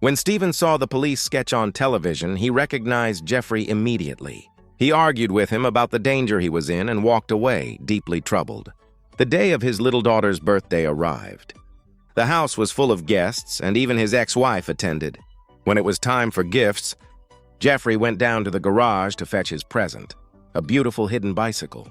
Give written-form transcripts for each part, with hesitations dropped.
When Stephen saw the police sketch on television, he recognized Jeffrey immediately. He argued with him about the danger he was in and walked away, deeply troubled. The day of his little daughter's birthday arrived. The house was full of guests, and even his ex-wife attended. When it was time for gifts, Jeffrey went down to the garage to fetch his present, a beautiful hidden bicycle.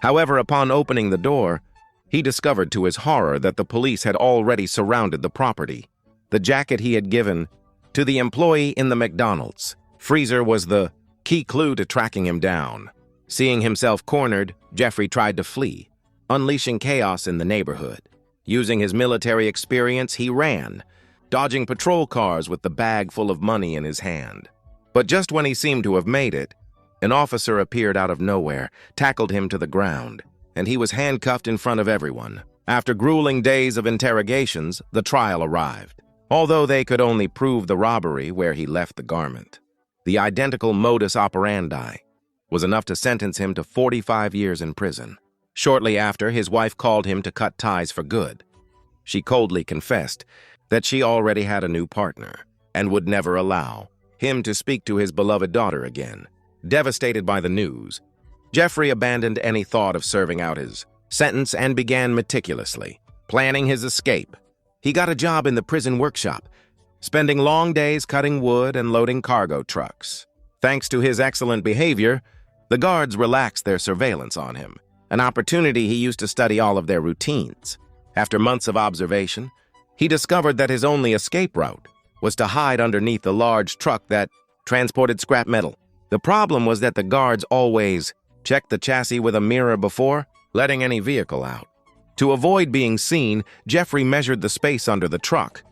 However, upon opening the door, he discovered to his horror that the police had already surrounded the property. The jacket he had given to the employee in the McDonald's freezer was the key clue to tracking him down. Seeing himself cornered, Jeffrey tried to flee, unleashing chaos in the neighborhood. Using his military experience, he ran, dodging patrol cars with the bag full of money in his hand. But just when he seemed to have made it, an officer appeared out of nowhere, tackled him to the ground, and he was handcuffed in front of everyone. After grueling days of interrogations, the trial arrived. Although they could only prove the robbery where he left the garment, the identical modus operandi was enough to sentence him to 45 years in prison. Shortly after, his wife called him to cut ties for good. She coldly confessed that she already had a new partner and would never allow him to speak to his beloved daughter again. Devastated by the news, Jeffrey abandoned any thought of serving out his sentence and began meticulously planning his escape. He got a job in the prison workshop, spending long days cutting wood and loading cargo trucks. Thanks to his excellent behavior, the guards relaxed their surveillance on him, an opportunity he used to study all of their routines. After months of observation, he discovered that his only escape route was to hide underneath a large truck that transported scrap metal. The problem was that the guards always checked the chassis with a mirror before letting any vehicle out. To avoid being seen, Jeffrey measured the space under the truck,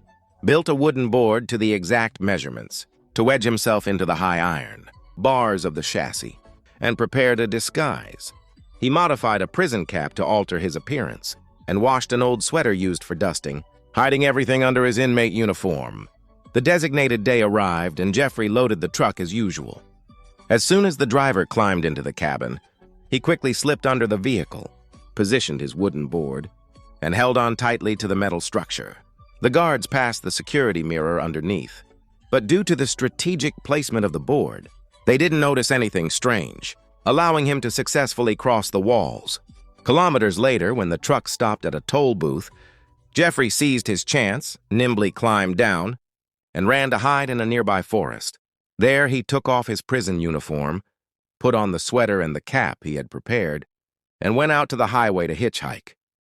built a wooden board to the exact measurements to wedge himself into the high iron bars of the chassis, and prepared a disguise. He modified a prison cap to alter his appearance and washed an old sweater used for dusting, hiding everything under his inmate uniform. The designated day arrived, and Jeffrey loaded the truck as usual. As soon as the driver climbed into the cabin, he quickly slipped under the vehicle, positioned his wooden board, and held on tightly to the metal structure. The guards passed the security mirror underneath, but due to the strategic placement of the board, they didn't notice anything strange, allowing him to successfully cross the walls. Kilometers later, when the truck stopped at a toll booth, Jeffrey seized his chance, nimbly climbed down, and ran to hide in a nearby forest. There he took off his prison uniform, put on the sweater and the cap he had prepared, and went out to the highway to hitchhike.